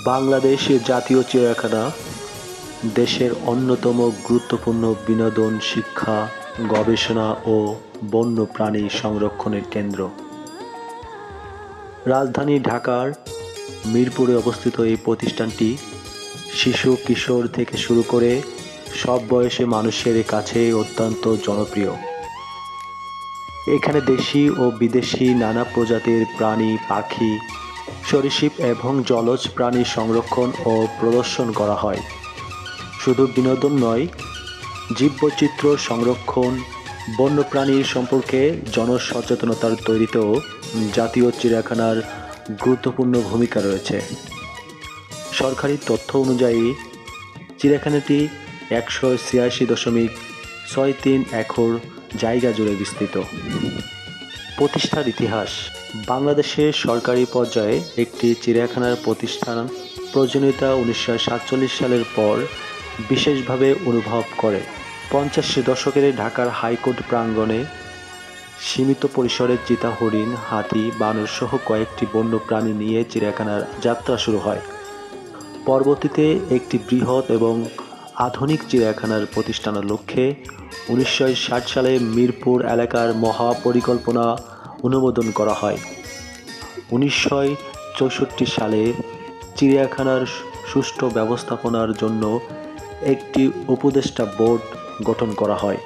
বাংলাদেশ জাতীয় চিড়িয়াখানা দেশের অন্যতম গুরুত্বপূর্ণ বিনোদন, শিক্ষা, গবেষণা ও বন্যপ্রাণী সংরক্ষণের কেন্দ্র। রাজধানী ঢাকার মিরপুরে অবস্থিত এই প্রতিষ্ঠানটি শিশু, কিশোর থেকে শুরু করে সব বয়সী মানুষের কাছে অত্যন্ত জনপ্রিয়। এখানে দেশি ও বিদেশি নানা প্রজাতির প্রাণী, পাখি, সরীসৃপ এবং জলজ প্রাণী সংরক্ষণ ও প্রদর্শন করা হয়। শুধু বিনোদন নয়, জীববৈচিত্র্য সংরক্ষণ, বন্যপ্রাণীর সম্পর্কে জনসচেতনতা তৈরিতেও জাতীয় চিড়িয়াখানার গুরুত্বপূর্ণ ভূমিকা রয়েছে। সরকারি তথ্য অনুযায়ী চিড়িয়াখানাটি ১৮৬.৬৩ একর জায়গা জুড়ে বিস্তৃত। প্রতিষ্ঠার ইতিহাস: বাংলাদেশে সরকারি পর্যায়ে একটি চিড়িয়াখানার প্রতিষ্ঠান প্রয়োজনীয়তা ১৯৪৭ সালের পর বিশেষভাবে অনুভব করে। ৫০ দশকের ঢাকার হাইকোর্ট প্রাঙ্গণে সীমিত পরিসরে চিতা, হরিণ, হাতি, বানর সহ কয়েকটি বন্যপ্রাণী নিয়ে চিড়িয়াখানার যাত্রা শুরু হয়। পরবর্তীতে একটি বৃহৎ এবং আধুনিক চিড়িয়াখানার প্রতিষ্ঠানের লক্ষ্যে ১৯৬০ সালে মিরপুর এলাকার মহাপরিকল্পনা অনুমোদন করা হয়। ১৯৬৪ সালে চিড়িয়াখানার সুষ্ঠু ব্যবস্থাপনার জন্য একটি উপদেষ্টা বোর্ড গঠন করা হয়।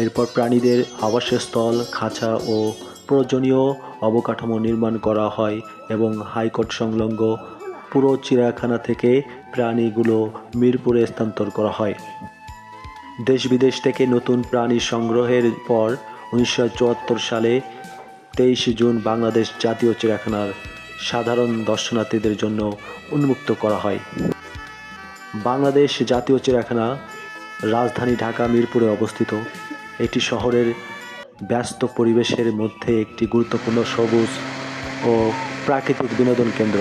এরপর প্রাণীদের আবাসস্থল, খাঁচা ও প্রয়োজনীয় অবকাঠামো নির্মাণ করা হয় এবং হাইকোর্ট সংলগ্ন পুরো চিড়িয়াখানা থেকে প্রাণীগুলো মিরপুরে স্থানান্তর করা হয়। দেশ বিদেশ থেকে নতুন প্রাণী সংগ্রহের পর ১৯৭৪ সালে ২৩ জুন বাংলাদেশ জাতীয় চিড়িয়াখানার সাধারণ দর্শনার্থীদের জন্য উন্মুক্ত করা হয়। বাংলাদেশ জাতীয় চিড়িয়াখানা রাজধানী ঢাকা মিরপুরে অবস্থিত। এটি শহরের ব্যস্ত পরিবেশের মধ্যে একটি গুরুত্বপূর্ণ সবুজ ও প্রাকৃতিক বিনোদন কেন্দ্র।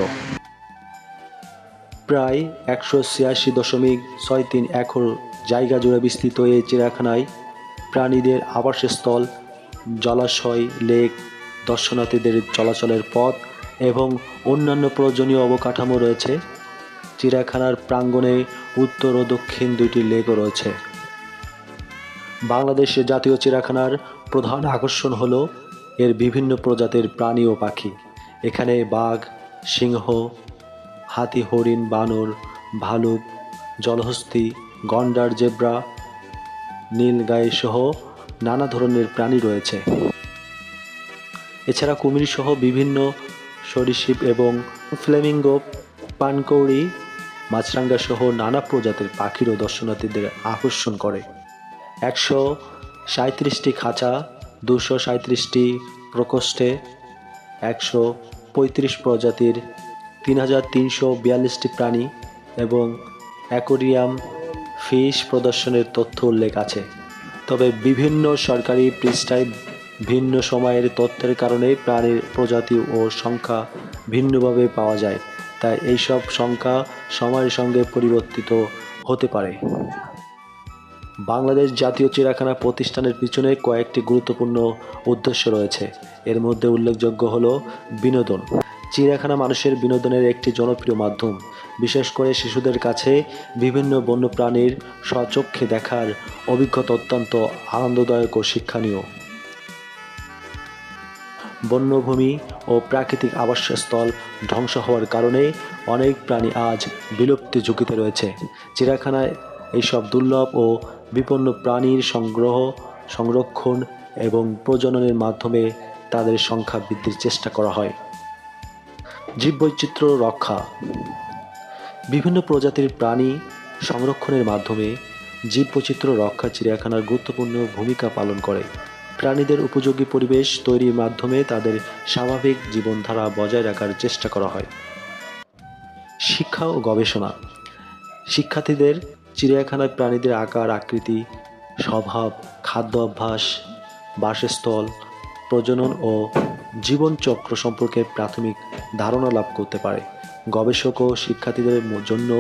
প্রায় ১৮৬.৬৩ একর জায়গা জুড়ে বিস্তৃত এই চিড়িয়াখানায় প্রাণীদের আবাসস্থল, জলাশয়, লেক, দর্শনার্থীদের চলাচলের পথ এবং অন্যান্য প্রয়োজনীয় অবকাঠামো রয়েছে। চিড়িয়াখানার প্রাঙ্গণে উত্তর ও দক্ষিণ দুইটি লেকও রয়েছে। বাংলাদেশ জাতীয় চিড়িয়াখানার প্রধান আকর্ষণ হল এর বিভিন্ন প্রজাতির প্রাণী ও পাখি। এখানে বাঘ, সিংহ, হাতি, হরিণ, বানর, ভালুক, জলহস্তী, গন্ডার, জেব্রা, নীলগাই সহ নানা ধরনের প্রাণী রয়েছে। এছাড়া কুমির সহ বিভিন্ন সরীসৃপ এবং ফ্লেমিঙ্গো, পানকৌড়ি, মাছরাঙা সহ নানা প্রজাতির পাখিরও দর্শনার্থীদের আকর্ষণ করে। ১৩৭টি খাঁচা, ২৩৭টি প্রকোষ্ঠে, ১৩৫ প্রজাতির ৩৩৪২টি প্রাণী এবং অ্যাকোয়ারিয়াম, ফিশ প্রদর্শনের তথ্য উল্লেখ আছে। তবে বিভিন্ন সরকারি পৃষ্ঠায় ভিন্ন সময়ের তথ্যের কারণে প্রাণীর প্রজাতি ও সংখ্যা ভিন্নভাবে পাওয়া যায়, তাই এইসব সংখ্যা সময়ের সঙ্গে পরিবর্তিত হতে পারে। বাংলাদেশ জাতীয় চিড়িয়াখানা প্রতিষ্ঠানের পিছনে কয়েকটি গুরুত্বপূর্ণ উদ্দেশ্য রয়েছে। এর মধ্যে উল্লেখযোগ্য হল বিনোদন। চিড়িয়াখানা মানুষের বিনোদনের একটি জনপ্রিয় মাধ্যম। বিশেষ করে শিশুদের কাছে বিভিন্ন বন্যপ্রাণীর স্বচক্ষে দেখার অভিজ্ঞতা অত্যন্ত আনন্দদায়ক ও শিক্ষণীয়। বন্যভূমি ও প্রাকৃতিক আবাসস্থল ধ্বংস হওয়ার কারণে অনেক প্রাণী আজ বিলুপ্তি ঝুঁকিতে রয়েছে। চিড়িয়াখানায় এইসব দুর্লভ ও বিপন্ন প্রাণীর সংরক্ষণ এবং প্রজননের মাধ্যমে তাদের সংখ্যা বৃদ্ধির চেষ্টা করা হয়। জীববৈচিত্র্য রক্ষা: বিভিন্ন প্রজাতির প্রাণী সংরক্ষণের মাধ্যমে জীববৈচিত্র্য রক্ষা চিড়িয়াখানার গুরুত্বপূর্ণ ভূমিকা পালন করে। প্রাণীদের উপযোগী পরিবেশ তৈরির মাধ্যমে তাদের স্বাভাবিক জীবনধারা বজায় রাখার চেষ্টা করা হয়। শিক্ষা ও গবেষণা: শিক্ষার্থীদের চিড়িয়াখানায় প্রাণীদের আকার, আকৃতি, স্বভাব, খাদ্য অভ্যাস, বাসস্থল, প্রজনন ও জীবনচক্র সম্পর্কে প্রাথমিক ধারণা লাভ করতে পারে। গবেষক ও শিক্ষার্থীদের জন্য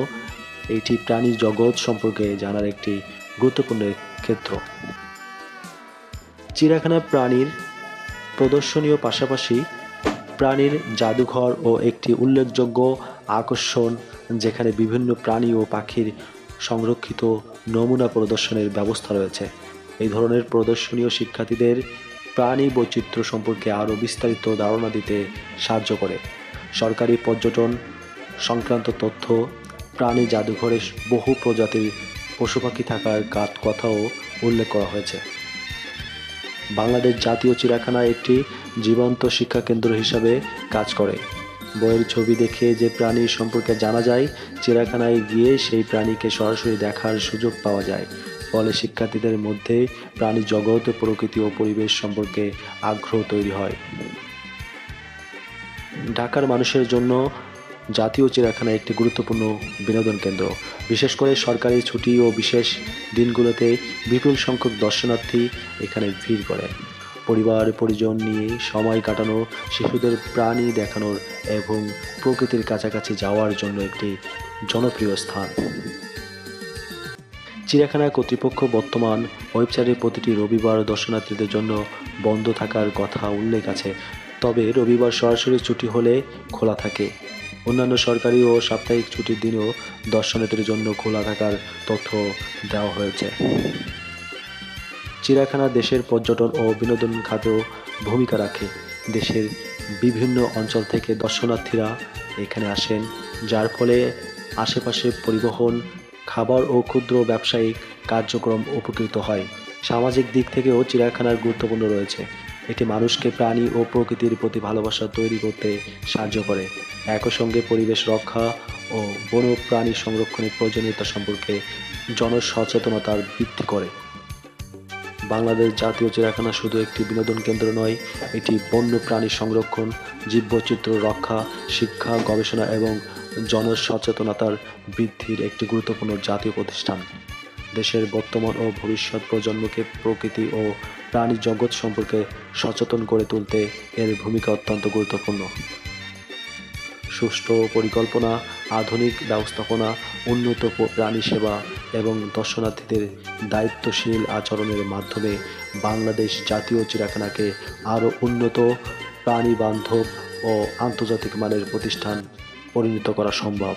এটি প্রাণী জগৎ সম্পর্কে জানার একটি গুরুত্বপূর্ণ ক্ষেত্র। চিড়িয়াখানায় প্রাণীর প্রদর্শনীর পাশাপাশি প্রাণীর জাদুঘর ও একটি উল্লেখযোগ্য আকর্ষণ, যেখানে বিভিন্ন প্রাণী ও পাখির সংরক্ষিত নমুনা প্রদর্শনের ব্যবস্থা রয়েছে। এই ধরনের প্রদর্শনীয় শিক্ষার্থীদের প্রাণী বৈচিত্র্য সম্পর্কে আরও বিস্তারিত ধারণা দিতে সাহায্য করে। সরকারি পর্যটন সংক্রান্ত তথ্য, প্রাণী জাদুঘরে বহু প্রজাতির পশু পাখি থাকার কথাও উল্লেখ করা হয়েছে। বাংলাদেশ জাতীয় চিড়িয়াখানা একটি জীবন্ত শিক্ষাকেন্দ্র হিসাবে কাজ করে। বইয়ের ছবি দেখে যে প্রাণী সম্পর্কে জানা যায়, চিড়িয়াখানায় গিয়ে সেই প্রাণীকে সরাসরি দেখার সুযোগ পাওয়া যায়। ফলে শিক্ষার্থীদের মধ্যে প্রাণী জগৎ, প্রকৃতি ও পরিবেশ সম্পর্কে আগ্রহ তৈরি হয়। ঢাকার মানুষের জন্য জাতীয় চিড়িয়াখানা একটি গুরুত্বপূর্ণ বিনোদন কেন্দ্র। বিশেষ করে সরকারি ছুটি ও বিশেষ দিনগুলোতে বিপুল সংখ্যক দর্শনার্থী এখানে ভিড় করে। পরিবার পরিজন নিয়ে সময় কাটানো, শিশুদের প্রাণী দেখানোর এবং প্রকৃতির কাছাকাছি যাওয়ার জন্য একটি জনপ্রিয় স্থান। চিড়িয়াখানা কর্তৃপক্ষ বর্তমান ওয়েবসাইটে প্রতিটি রবিবার দর্শনার্থীদের জন্য বন্ধ থাকার কথা উল্লেখ আছে, তবে রবিবার সরাসরি ছুটি হলে খোলা থাকে। অন্যান্য সরকারি ও সাপ্তাহিক ছুটির দিনেও দর্শনার্থীদের জন্য খোলা থাকার তথ্য দেওয়া হয়েছে। চিড়িয়াখানা দেশের পর্যটন ও বিনোদন খাতেও ভূমিকা রাখে। দেশের বিভিন্ন অঞ্চল থেকে দর্শনার্থীরা এখানে আসেন, যার ফলে আশেপাশে পরিবহন, খাবার ও ক্ষুদ্র ব্যবসায়িক কার্যক্রম উপকৃত হয়। সামাজিক দিক থেকেও চিড়িয়াখানার গুরুত্বপূর্ণ রয়েছে। এটি মানুষকে প্রাণী ও প্রকৃতির প্রতি ভালোবাসা তৈরি করতে সাহায্য করে। একই সঙ্গে পরিবেশ রক্ষা ও বন্যপ্রাণী সংরক্ষণের প্রয়োজনীয়তা সম্পর্কে জনসচেতনতা বৃদ্ধি করে। বাংলাদেশ জাতীয় চিড়িয়াখানা শুধু একটি বিনোদন কেন্দ্র নয়, এটি বন্যপ্রাণী সংরক্ষণ, জীববৈচিত্র্য রক্ষা, শিক্ষা, গবেষণা এবং জনসচেতনতার বৃদ্ধির একটি গুরুত্বপূর্ণ জাতীয় প্রতিষ্ঠান। দেশের বর্তমান ও ভবিষ্যৎ প্রজন্মকে প্রকৃতি ও প্রাণী জগৎ সম্পর্কে সচেতন করে তুলতে এর ভূমিকা অত্যন্ত গুরুত্বপূর্ণ। সুষ্ঠু পরিকল্পনা, আধুনিক ব্যবস্থাপনা, উন্নত প্রাণী সেবা এবং দর্শনার্থীদের দায়িত্বশীল আচরণের মাধ্যমে বাংলাদেশ জাতীয় চিড়িয়াখানাকে আরও উন্নত, প্রাণী বান্ধব ও আন্তর্জাতিক মানের প্রতিষ্ঠান পরিণত করা সম্ভব।